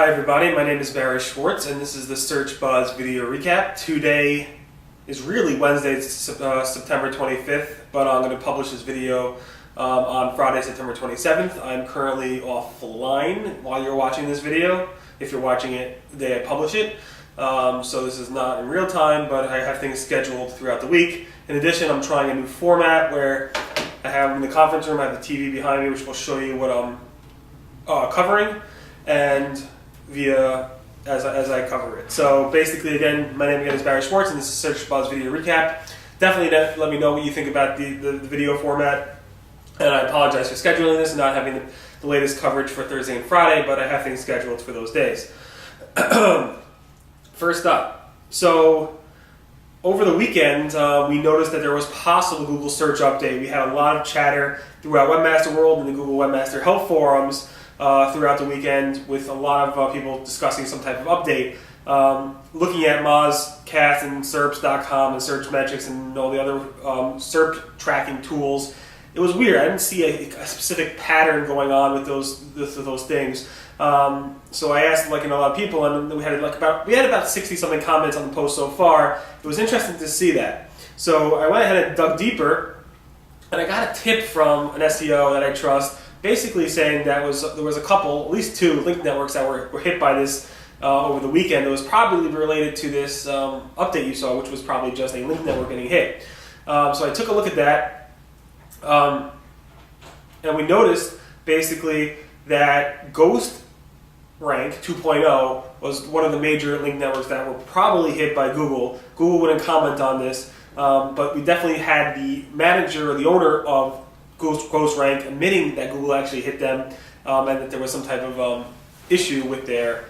Hi everybody, my name is Barry Schwartz and this is the Search Buzz video recap. Today is really Wednesday, September 25th, but I'm going to publish this video on Friday, September 27th. I'm currently offline while you're watching this video, if you're watching it the day I publish it. So this is not in real time, but I have things scheduled throughout the week. In addition, I'm trying a new format where I have in the conference room, I have the TV behind me, which will show you what I'm covering, and via as I cover it. So basically, again, my name again is Barry Schwartz, and this is Search Buzz video recap. Definitely let me know what you think about the video format, and I apologize for scheduling this and not having the latest coverage for Thursday and Friday, but I have things scheduled for those days. First up, so over the weekend, we noticed that there was possible Google search update. We had a lot of chatter throughout Webmaster World and the Google Webmaster Help forums throughout the weekend, with a lot of people discussing some type of update. Looking at Mozcast and SERPs.com and Searchmetrics and all the other SERP tracking tools, it was weird. I didn't see a specific pattern going on with those things. So I asked a lot of people, and we had about 60 something comments on the post so far. It was interesting to see that. So I went ahead and dug deeper, and I got a tip from an SEO that I trust, basically saying that there was a couple, at least two link networks that were hit by this over the weekend. It was probably related to this update you saw, which was probably just a link network getting hit. So I took a look at that, and we noticed basically that Ghost Rank 2.0 was one of the major link networks that were probably hit by Google. Google wouldn't comment on this, but we definitely had the manager or the owner of Ghost Rank admitting that Google actually hit them, and that there was some type of issue with their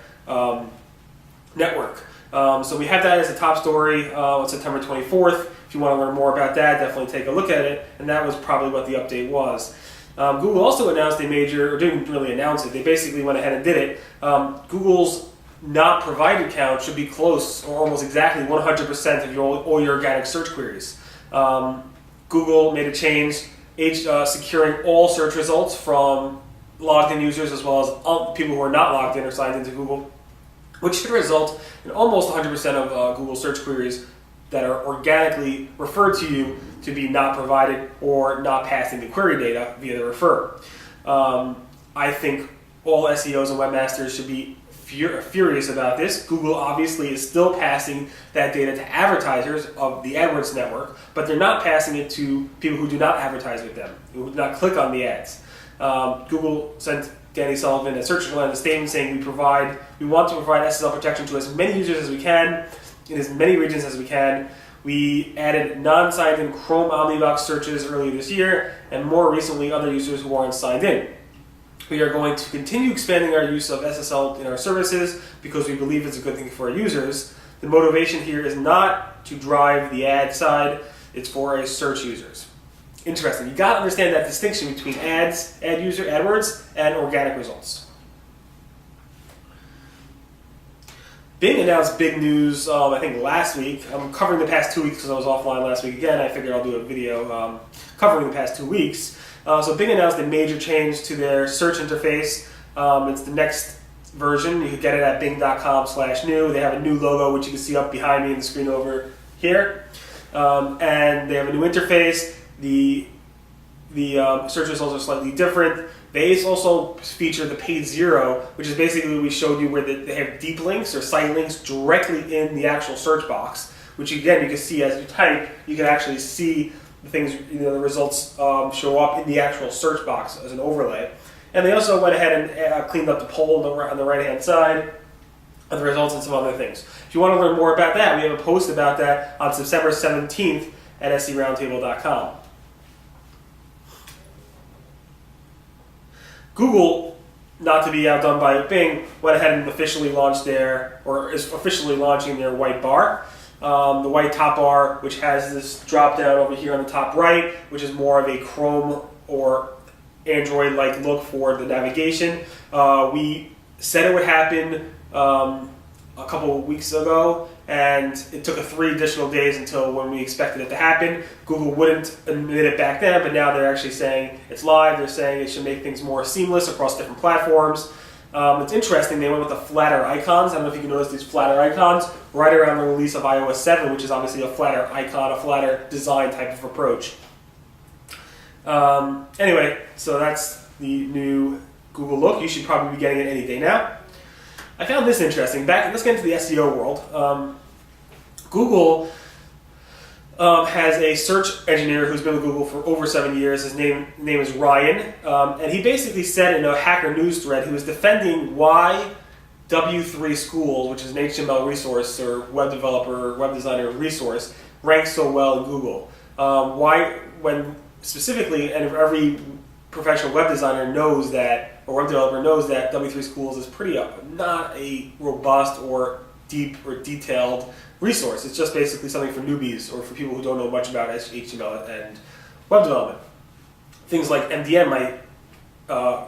network. So we have that as a top story on September 24th. If you want to learn more about that, definitely take a look at it, and that was probably what the update was. Google also announced a major, or didn't really announce it, they basically went ahead and did it. Google's not provided count should be close, or almost exactly 100% of all your organic search queries. Google made a change, securing all search results from logged in users as well as people who are not logged in or signed into Google, which should result in almost 100% of Google search queries that are organically referred to you to be not provided or not passing the query data via the refer. I think all SEOs and webmasters should be furious about this. Google obviously is still passing that data to advertisers of the AdWords network, but they're not passing it to people who do not advertise with them, who do not click on the ads. Google sent Danny Sullivan at SearchGland a statement saying we want to provide SSL protection to as many users as we can in as many regions as we can. We added non-signed-in Chrome Omnibox searches earlier this year, and more recently other users who aren't signed in. We are going to continue expanding our use of SSL in our services because we believe it's a good thing for our users. The motivation here is not to drive the ad side, it's for our search users. Interesting. You got to understand that distinction between AdWords, and organic results. Bing announced big news, I think last week. I'm covering the past 2 weeks because I was offline last week again. I figured I'll do a video covering the past 2 weeks. So Bing announced a major change to their search interface. It's the next version. You can get it at bing.com/new. They have a new logo, which you can see up behind me in the screen over here. And they have a new interface. The search results are slightly different. They also feature the page zero, which is basically what we showed you, where they have deep links or site links directly in the actual search box, which again you can see as you type, you can actually see the things, the results show up in the actual search box as an overlay. And they also went ahead and cleaned up the poll on the right hand side of the results and some other things. If you want to learn more about that, we have a post about that on September 17th at seroundtable.com. Google, not to be outdone by Bing, went ahead and officially launched is officially launching their white bar. The white top bar, which has this drop down over here on the top right, which is more of a Chrome or Android-like look for the navigation. We said it would happen a couple of weeks ago, and it took 3 additional days until when we expected it to happen. Google wouldn't admit it back then, but now they're actually saying it's live. They're saying it should make things more seamless across different platforms. It's interesting, they went with the flatter icons. I don't know if you can notice these flatter icons right around the release of iOS 7, which is obviously a flatter icon, a flatter design type of approach. Anyway, so that's the new Google look. You should probably be getting it any day now. I found this interesting. Let's get into the SEO world. Google has a search engineer who's been with Google for over 7 years. His name is Ryan, and he basically said in a Hacker News thread he was defending why W3 Schools, which is an HTML resource or web developer, web designer resource, ranks so well in Google. When specifically, and every professional web designer knows that, or web developer knows that W3 Schools is not a robust or deep or detailed resource. It's just basically something for newbies or for people who don't know much about HTML and web development. Things like MDN might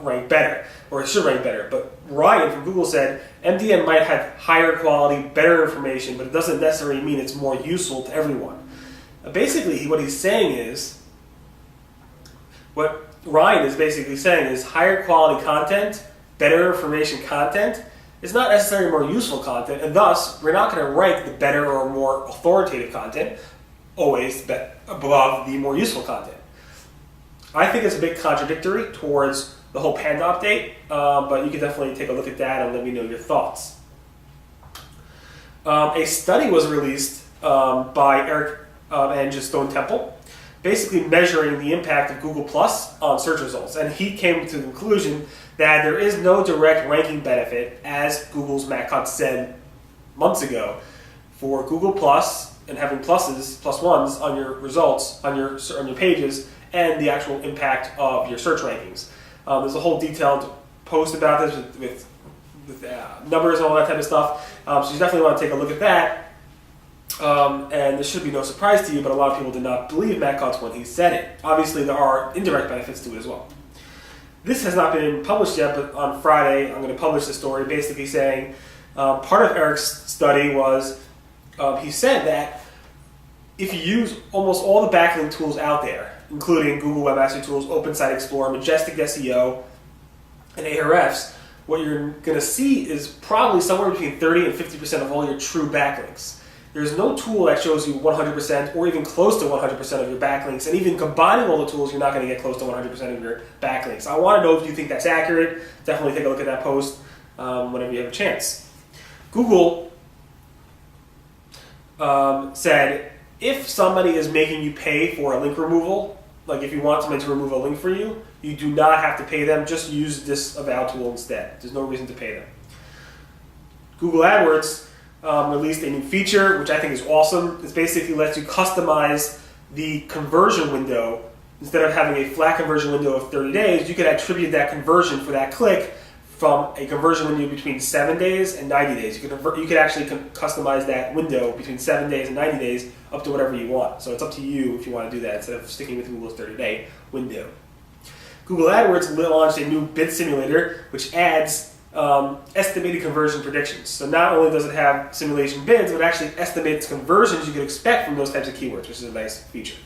rank better, or it should rank better, but Ryan from Google said MDN might have higher quality, better information, but it doesn't necessarily mean it's more useful to everyone. Basically, what he's saying is, what Ryan is basically saying is higher quality content, better information content, is not necessarily more useful content, and thus we're not going to rank the better or more authoritative content always above the more useful content. I think it's a bit contradictory towards the whole Panda update, but you can definitely take a look at that and let me know your thoughts. A study was released by Eric and Stone Temple, basically measuring the impact of Google Plus on search results. And he came to the conclusion that there is no direct ranking benefit, as Google's Matt Cutts said months ago, for Google Plus and having pluses, plus ones on your results, on your pages, and the actual impact of your search rankings. There's a whole detailed post about this with numbers and all that type of stuff. So you definitely want to take a look at that. And this should be no surprise to you, but a lot of people did not believe Matt Cutts when he said it. Obviously, there are indirect benefits to it as well. This has not been published yet, but on Friday, I'm going to publish the story basically saying part of Eric's study was he said that if you use almost all the backlink tools out there, including Google Webmaster Tools, Open Site Explorer, Majestic SEO, and Ahrefs, what you're going to see is probably somewhere between 30 and 50% of all your true backlinks. There's no tool that shows you 100% or even close to 100% of your backlinks. And even combining all the tools, you're not going to get close to 100% of your backlinks. I want to know if you think that's accurate. Definitely take a look at that post whenever you have a chance. Google said if somebody is making you pay for a link removal, like if you want somebody to remove a link for you, you do not have to pay them. Just use this eval tool instead. There's no reason to pay them. Google AdWords released a new feature, which I think is awesome. It basically lets you customize the conversion window. Instead of having a flat conversion window of 30 days, you could attribute that conversion for that click from a conversion window between 7 days and 90 days. You could actually customize that window between 7 days and 90 days up to whatever you want. So it's up to you if you want to do that instead of sticking with Google's 30-day window. Google AdWords launched a new bid simulator, which adds estimated conversion predictions. So not only does it have simulation bids, but it actually estimates conversions you could expect from those types of keywords, which is a nice feature.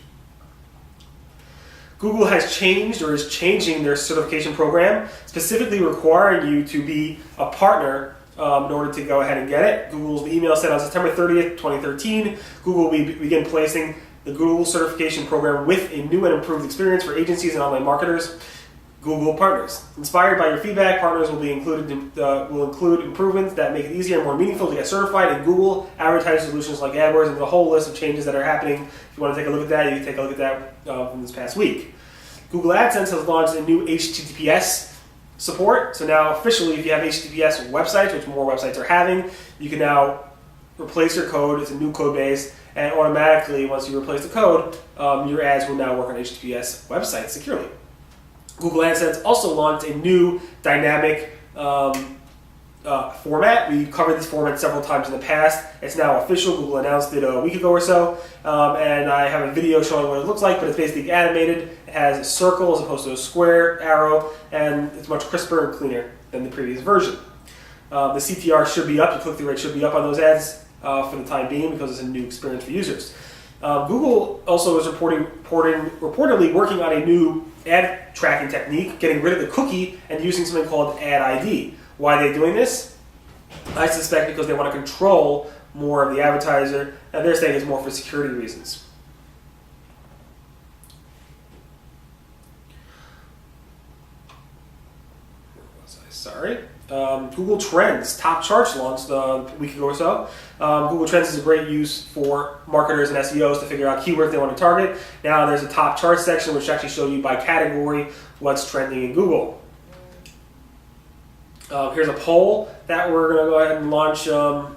Google has changed or is changing their certification program, specifically requiring you to be a partner in order to go ahead and get it. Google's email said on September 30th, 2013, Google will begin placing the Google certification program with a new and improved experience for agencies and online marketers. Google partners. Inspired by your feedback, partners will include improvements that make it easier and more meaningful to get certified in Google advertising solutions like AdWords, and the whole list of changes that are happening. If you want to take a look at that, you can take a look at that from this past week. Google AdSense has launched a new HTTPS support. So now officially, if you have HTTPS websites, which more websites are having, you can now replace your code. It's a new code base, and automatically, once you replace the code, your ads will now work on HTTPS websites securely. Google AdSense also launched a new dynamic format. We covered this format several times in the past. It's now official. Google announced it a week ago or so. And I have a video showing what it looks like, but it's basically animated. It has a circle as opposed to a square arrow, and it's much crisper and cleaner than the previous version. The CTR should be up. The click-through rate should be up on those ads for the time being because it's a new experience for users. Google also is reportedly working on a new ad tracking technique, getting rid of the cookie and using something called Ad ID. Why are they doing this? I suspect because they want to control more of the advertiser, and they're saying it's more for security reasons. Where was I? Sorry. Google Trends, top charts launched a week ago or so. Google Trends is a great use for marketers and SEOs to figure out keywords they want to target. Now there's a top chart section which actually shows you by category what's trending in Google. Here's a poll that we're going to go ahead and launch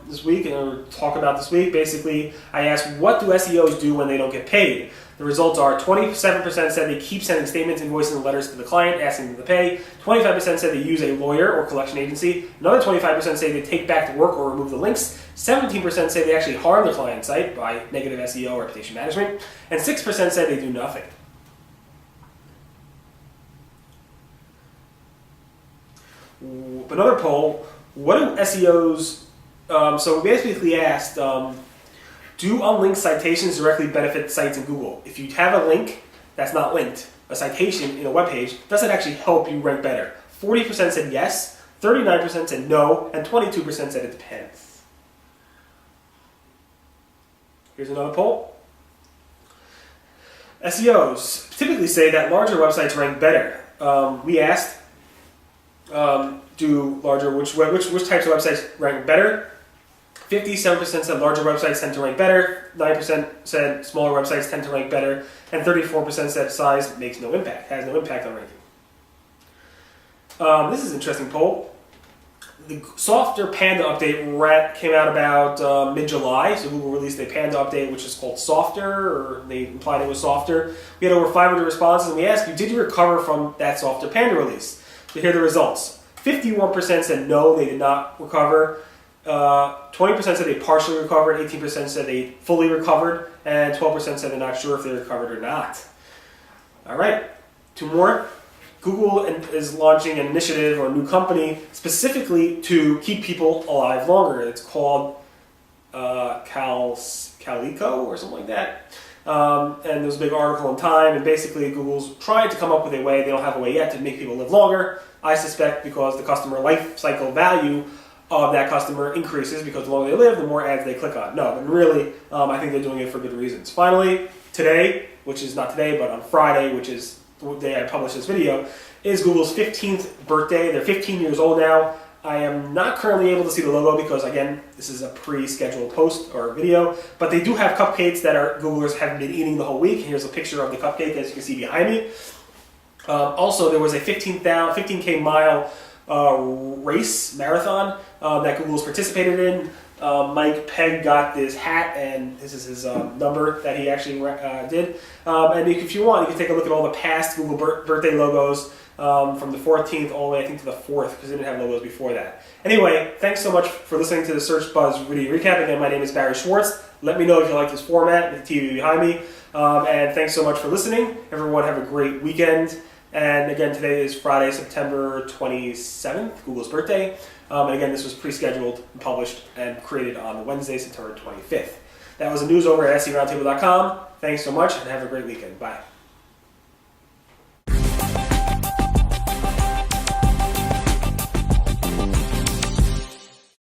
this week and we'll talk about this week. Basically, I asked, what do SEOs do when they don't get paid? The results are 27% said they keep sending statements, invoices, and letters to the client asking them to pay. 25% said they use a lawyer or collection agency. Another 25% say they take back the work or remove the links. 17% say they actually harm the client site by negative SEO or reputation management. And 6% said they do nothing. Another poll, what do SEOs, so we basically asked, do unlinked citations directly benefit sites in Google? If you have a link that's not linked, a citation in a web page, does it actually help you rank better? 40% said yes, 39% said no, and 22% said it depends. Here's another poll. SEOs typically say that larger websites rank better. We asked, which types of websites rank better? 57% said larger websites tend to rank better, 9% said smaller websites tend to rank better, and 34% said size makes no impact, has no impact on ranking. This is an interesting poll. The Softer Panda update came out about mid-July, so Google released a Panda update which is called Softer, or they implied it was Softer. We had over 500 responses, and we asked you, did you recover from that Softer Panda release? So here are the results. 51% said no, they did not recover. 20% said they partially recovered, 18% said they fully recovered, and 12% said they're not sure if they recovered or not. All right, two more. Google is launching an initiative or a new company specifically to keep people alive longer. It's called Calico or something like that. And there was a big article in Time, and basically Google's trying to come up with a way, they don't have a way yet, to make people live longer. I suspect because the customer life cycle value of that customer increases because the longer they live, the more ads they click on. No, but really, I think they're doing it for good reasons. Finally, today, which is not today, but on Friday, which is the day I published this video, is Google's 15th birthday. They're 15 years old now. I am not currently able to see the logo because, again, this is a pre-scheduled post or video, but they do have cupcakes that our Googlers have been eating the whole week. Here's a picture of the cupcake, as you can see behind me. Also, there was a 15K mile race, marathon, that Google's participated in. Mike Pegg got this hat, and this is his number that he actually did. And if you want, you can take a look at all the past Google birthday logos from the 14th all the way, I think, to the 4th, because they didn't have logos before that. Anyway, thanks so much for listening to the Search Buzz video recap. Again, my name is Barry Schwartz. Let me know if you like this format with the TV behind me. And thanks so much for listening. Everyone have a great weekend. And again, today is Friday, September 27th, Google's birthday. And again, this was pre-scheduled, published, and created on Wednesday, September 25th. That was the news over at SERoundtable.com. Thanks so much, and have a great weekend. Bye.